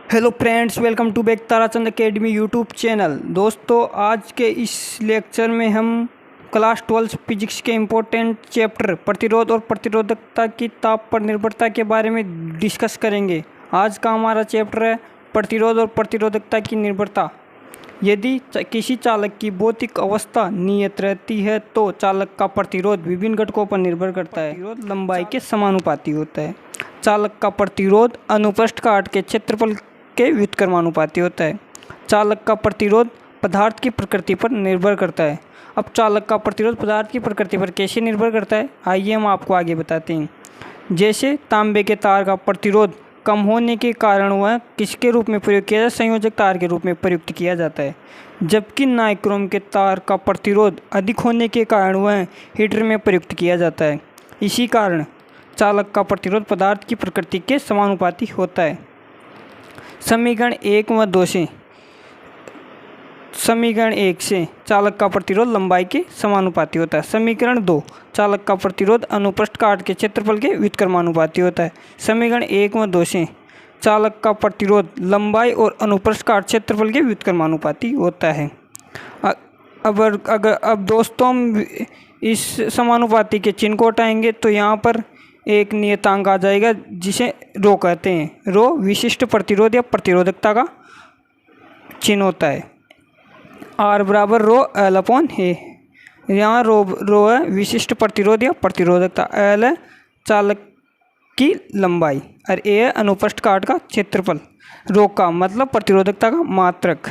Hello friends, welcome to back Tarachand academy YouTube channel. दोस्तों, आज के इस लेक्चर में हम क्लास 12 फिजिक्स के इम्पोर्टेंट चैप्टर प्रतिरोध और प्रतिरोधकता की ताप पर निर्भरता के बारे में डिस्कस करेंगे। आज का हमारा चैप्टर है प्रतिरोध और प्रतिरोधकता की निर्भरता। यदि किसी चालक की भौतिक अवस्था नियत रहती है तो चालक का प्रतिरोध विभिन्न घटकों पर निर्भर करता है। प्रतिरोध लंबाई के समानुपाती होता है। चालक का प्रतिरोध अनुप्रस्थ काट के क्षेत्रफल के व्युत्क्रमानुपाती होता है। चालक का प्रतिरोध पदार्थ की प्रकृति पर निर्भर करता है। अब चालक का प्रतिरोध पदार्थ की प्रकृति पर कैसे निर्भर करता है, आइए हम आपको आगे बताते हैं। जैसे तांबे के तार का प्रतिरोध कम होने के कारण वह किसके रूप में प्रयोग किया जाता है, संयोजक तार के रूप में प्रयुक्त किया जाता है। जबकि नाइक्रोम के तार का प्रतिरोध अधिक होने के कारण वह हीटर में प्रयुक्त किया जाता है। इसी कारण चालक का प्रतिरोध पदार्थ की प्रकृति के समानुपाती होता है। समीकरण 1 व 2 से समीकरण 1 से चालक का प्रतिरोध लंबाई के समानुपाती होता है। समीकरण 2 चालक का प्रतिरोध अनुप्रस्थ काट के क्षेत्रफल के व्युत्क्रमानुपाती होता है। समीकरण 1 व 2 से चालक का प्रतिरोध लंबाई और अनुप्रस्थ काट क्षेत्रफल के व्युत्क्रमानुपाती होता है। अब दोस्तों, हम इस समानुपाती के चिन्ह को हटाएंगे तो यहाँ पर एक नियतांक आ जाएगा जिसे रो कहते हैं। रो विशिष्ट प्रतिरोध या प्रतिरोधकता का चिन्ह होता है। R बराबर रो L अपॉन ए। यहाँ रो है विशिष्ट प्रतिरोध या प्रतिरोधकता, L है चालक की लंबाई और ए है अनुप्रस्थ काट का क्षेत्रफल। रो का मतलब प्रतिरोधकता का मात्रक,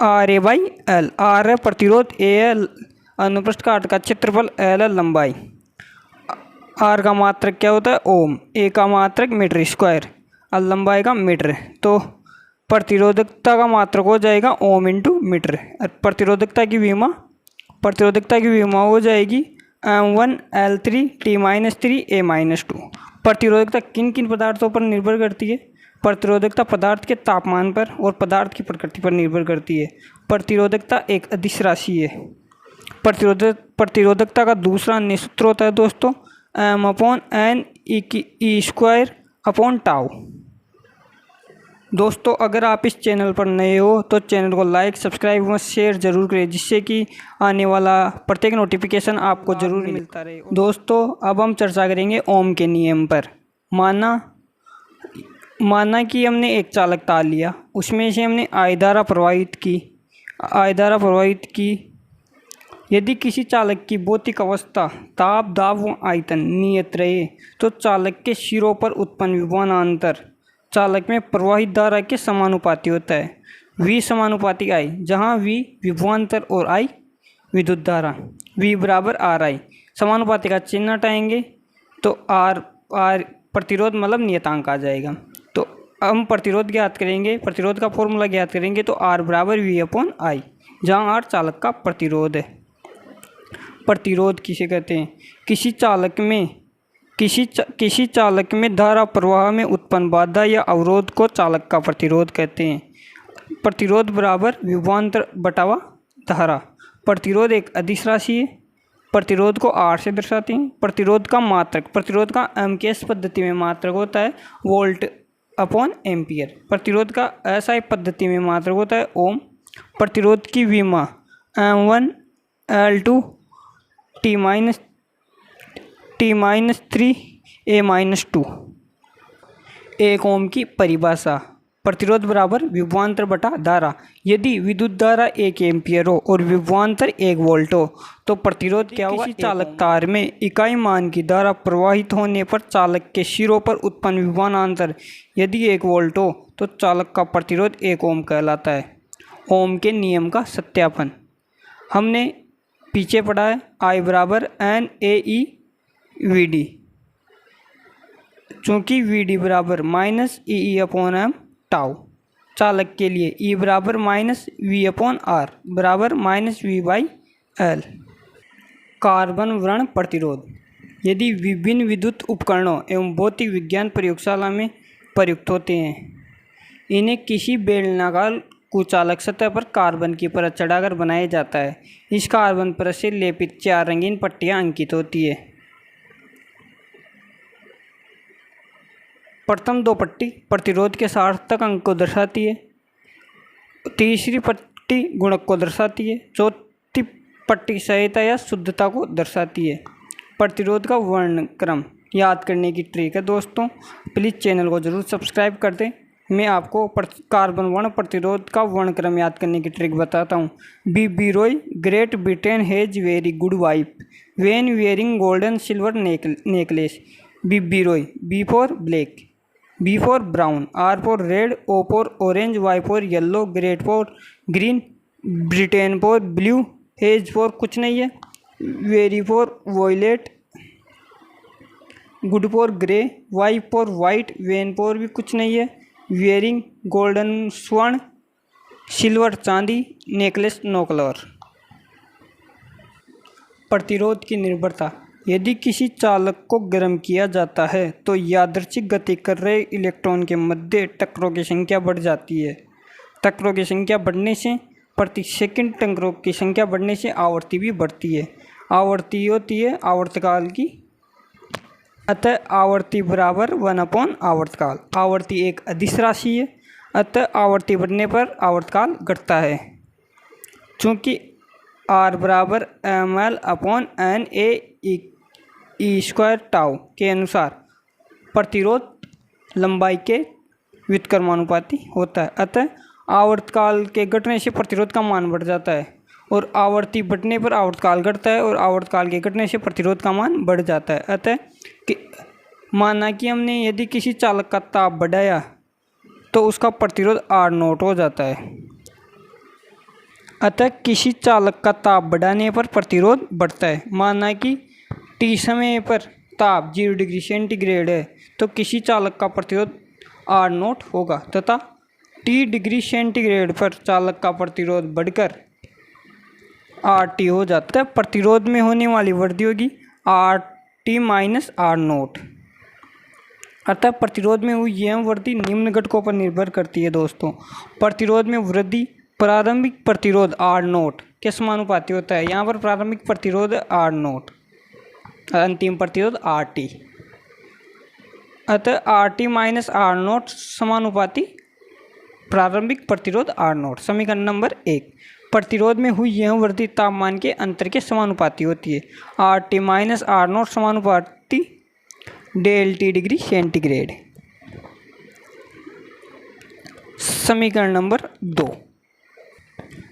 RA/L। R है प्रतिरोध, ए है अनुप्रस्थ काट का क्षेत्रफल, L है लंबाई। आर का मात्रक क्या होता है, ओम। ए का मात्रक मीटर स्क्वायर और लंबाई का मीटर। तो प्रतिरोधकता का मात्रक हो जाएगा ओम इंटू मीटर। प्रतिरोधकता की विमा हो जाएगी M1 L3 T-3 A-2। प्रतिरोधकता किन किन पदार्थों पर निर्भर करती है? प्रतिरोधकता पदार्थ के तापमान पर और पदार्थ की प्रकृति पर निर्भर करती है। प्रतिरोधकता एक अदिश राशि है। प्रतिरोधकता का दूसरा निसूत्र होता है दोस्तों M/N E square upon tau. दोस्तों, अगर आप इस चैनल पर नए हो तो चैनल को लाइक, सब्सक्राइब व शेयर जरूर करें, जिससे कि आने वाला प्रत्येक नोटिफिकेशन आपको जरूर मिलता रहे। दोस्तों, अब हम चर्चा करेंगे ओम के नियम पर। माना कि हमने एक चालक तार लिया, उसमें से हमने I धारा प्रवाहित की। यदि किसी चालक की भौतिक अवस्था ताप, दाब व आयतन नियत रहे तो चालक के सिरों पर उत्पन्न विभवांतर चालक में प्रवाहित धारा के समानुपाती होता है। V समानुपाती I, जहाँ V विभवांतर और I विद्युत धारा। V बराबर RI। समानुपाती का चिन्ह हटाएंगे तो R प्रतिरोध मतलब नियतांक आ जाएगा। तो हम प्रतिरोध ज्ञात करेंगे, प्रतिरोध का फॉर्मूला ज्ञात करेंगे तो R बराबर V/I, जहाँ R चालक का प्रतिरोध है। प्रतिरोध किसे कहते हैं? किसी चालक में धारा प्रवाह में उत्पन्न बाधा या अवरोध को चालक का प्रतिरोध कहते हैं। प्रतिरोध बराबर विभवांतर बटावा धारा। प्रतिरोध एक अदिश राशि है। प्रतिरोध को R से दर्शाते हैं। प्रतिरोध का MKS पद्धति में मात्रक होता है वोल्ट अपॉन एम्पियर। प्रतिरोध का SI पद्धति में मात्रक होता है ओम। प्रतिरोध की विमा M1 L2 T-3 A-2। 1 ओम की परिभाषा। प्रतिरोध बराबर विभवांतर बटा धारा। यदि विद्युत धारा 1 एम्पियर हो और विभवांतर 1 वोल्ट हो तो प्रतिरोध क्या होगा? किसी चालक तार में इकाई मान की धारा प्रवाहित होने पर चालक के सिरों पर उत्पन्न विभवांतर यदि 1 वोल्ट हो तो चालक का प्रतिरोध 1 ओम कहलाता है। ओम के नियम का सत्यापन हमने पीछे पढ़ा है। I बराबर NAE/VD, चूँकि VD बराबर -EE/m टाउ। चालक के लिए E बराबर -V/R बराबर -V/L। कार्बन व्रण प्रतिरोध। यदि विभिन्न विद्युत उपकरणों एवं भौतिक विज्ञान प्रयोगशाला में प्रयुक्त होते हैं, इन्हें किसी बेलनाकार कुचालक सतह पर कार्बन की परत चढ़ाकर बनाया जाता है। इस कार्बन परत से लेपित 4 रंगीन पट्टियाँ अंकित होती है। प्रथम दो पट्टी प्रतिरोध के सार्थक अंक को दर्शाती है, तीसरी पट्टी गुणक को दर्शाती है, चौथी पट्टी सहायता या शुद्धता को दर्शाती है। प्रतिरोध का वर्णक्रम याद करने की ट्रिक है दोस्तों, प्लीज़ चैनल को ज़रूर सब्सक्राइब कर दें। मैं आपको कार्बन वर्ण प्रतिरोध का वर्णक्रम याद करने की ट्रिक बताता हूँ। B Roy, great Britain has very good wife when wearing golden silver necklace. B Roy, B for black, B for brown, R for red, O for orange, Y for yellow, great for green, Britain for blue, has for कुछ नहीं है, very for violet, good for grey, Y for white, when for भी कुछ नहीं है, wearing golden स्वर्ण, silver चांदी, necklace no colour. प्रतिरोध की निर्भरता। यदि किसी चालक को गर्म किया जाता है तो यादृच्छिक गति कर रहे इलेक्ट्रॉन के मध्य टक्करों की संख्या बढ़ जाती है। टक्करों की संख्या बढ़ने से प्रति सेकंड टक्करों की संख्या बढ़ने से आवृत्ति भी बढ़ती है। आवृत्ति होती है आवर्तकाल की, अतः आवृत्ति बराबर 1 आवर्तकाल। आवृत्ति एक अदिश राशि है, अतः आवृत्ति बढ़ने पर आवर्तकाल घटता है। चूँकि R बराबर ml/NA² टाउ के अनुसार प्रतिरोध लंबाई के व्युत्क्रमानुपाती होता है, अतः आवर्तकाल के घटने से प्रतिरोध का मान बढ़ जाता है और आवृत्ति बढ़ने पर आवर्तकाल घटता है और आवर्तकाल के घटने से प्रतिरोध का मान बढ़ जाता है। अतः माना कि हमने यदि किसी चालक का ताप बढ़ाया तो उसका प्रतिरोध R0 हो जाता है। अतः किसी चालक का ताप बढ़ाने पर प्रतिरोध बढ़ता है। माना कि T समय पर ताप 0 डिग्री सेंटीग्रेड है तो किसी चालक का प्रतिरोध R0 होगा तथा T डिग्री सेंटीग्रेड पर चालक का प्रतिरोध बढ़कर RT हो जाता है। प्रतिरोध में होने वाली वृद्धि होगी RT माइनस R0। अतः प्रतिरोध में हुई यह वृद्धि निम्न घटकों पर निर्भर करती है दोस्तों। प्रतिरोध में वृद्धि प्रारंभिक प्रतिरोध R0 के समानुपाती होता है। यहाँ पर प्रारंभिक प्रतिरोध R0, अंतिम प्रतिरोध RT। अतः RT माइनस R0 समानुपाती प्रारंभिक प्रतिरोध R0। समीकरण नंबर 1। प्रतिरोध में हुई यह वृद्धि तापमान के अंतर के समानुपाती होती है। RT माइनस R0 समानुपाती ΔT डिग्री सेंटीग्रेड। समीकरण नंबर 2।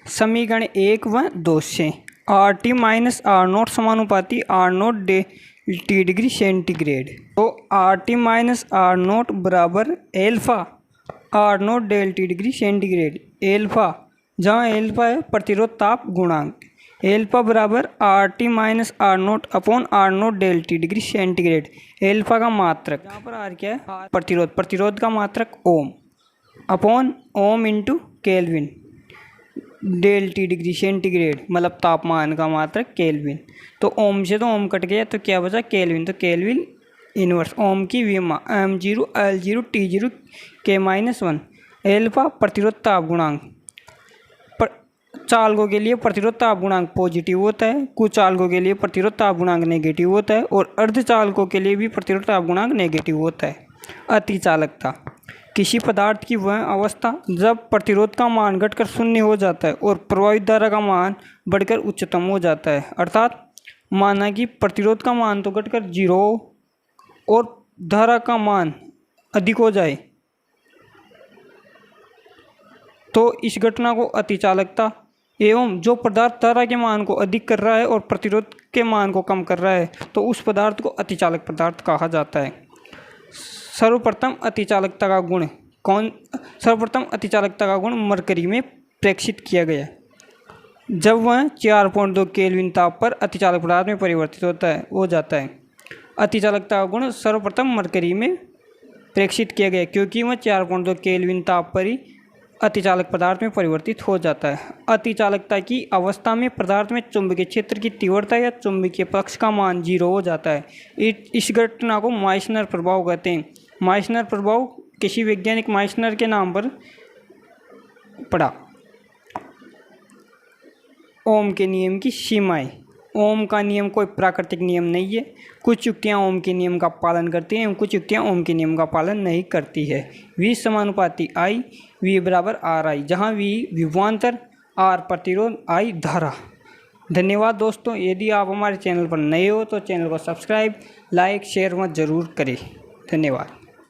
समीकरण 1 व 2 से RT माइनस R0 समानुपाती R0 ΔT डिग्री सेंटीग्रेड। तो RT माइनस R0 बराबर alpha R0 ΔT degree centigrade. Alpha, जहाँ एल्फा है प्रतिरोध ताप गुणांक, एल्फा बराबर RT minus R0 upon R0 ΔT degree centigrade. Alpha का मात्रक, यहाँ पर R क्या है? प्रतिरोध, प्रतिरोध का मात्रक ohm upon ohm into kelvin. ΔT degree centigrade मतलब तापमान का मात्रक केल्विन। तो ओम से तो ओम कट गया तो क्या बचा? केल्विन। तो केल्विन इनवर्स ओम की विमा m0 L0 T0 K-1। Alpha प्रतिरोध ताप गुणांक, चालकों के लिए प्रतिरोध ताप गुणांक पॉजिटिव होता है, कुछ चालकों के लिए प्रतिरोध ताप गुणांक नेगेटिव होता है और अर्धचालकों के लिए भी प्रतिरोध ताप गुणांक नेगेटिव होता है। अतिचालकता, किसी पदार्थ की वह अवस्था जब प्रतिरोध का मान घटकर शून्य हो जाता है और प्रवाहित धारा का मान बढ़कर उच्चतम हो जाता है। अर्थात माना कि प्रतिरोध का मान तो घटकर 0 और धारा का मान अधिक हो जाए तो इस घटना को अतिचालकता, एवं जो पदार्थ धारा के मान को अधिक कर रहा है और प्रतिरोध के मान को कम कर रहा है तो उस पदार्थ को अतिचालक पदार्थ कहा जाता है। सर्वप्रथम अतिचालकता का गुण सर्वप्रथम अतिचालकता का गुण मरकरी में प्रेक्षित किया गया जब वह 4.2 केल्विन ताप पर अतिचालक पदार्थ में परिवर्तित हो जाता है। अतिचालकता का गुण सर्वप्रथम मरकरी में प्रेक्षित किया गया क्योंकि वह 4.2 केल्विन ताप पर ही अतिचालक पदार्थ में परिवर्तित हो जाता है। अतिचालकता की अवस्था में पदार्थ में चुंबकीय क्षेत्र की तीव्रता या चुंबकीय पक्ष का मान 0 हो जाता है। इस घटना को माइसनर प्रभाव कहते हैं। माइसनर प्रभाव किसी वैज्ञानिक माइसनर के नाम पर पड़ा। ओम के नियम की सीमाएं, ओम का नियम कोई प्राकृतिक नियम नहीं है। कुछ युक्तियाँ ओम के नियम का पालन करती हैं एवं कुछ युक्तियाँ ओम के नियम का पालन नहीं करती है। V समानुपाती I, V बराबर RI, जहाँ V विभवांतर, R प्रतिरोध, I धारा। धन्यवाद दोस्तों। यदि आप हमारे चैनल पर नए हो तो चैनल को सब्सक्राइब, लाइक, शेयर व ज़रूर करें। धन्यवाद।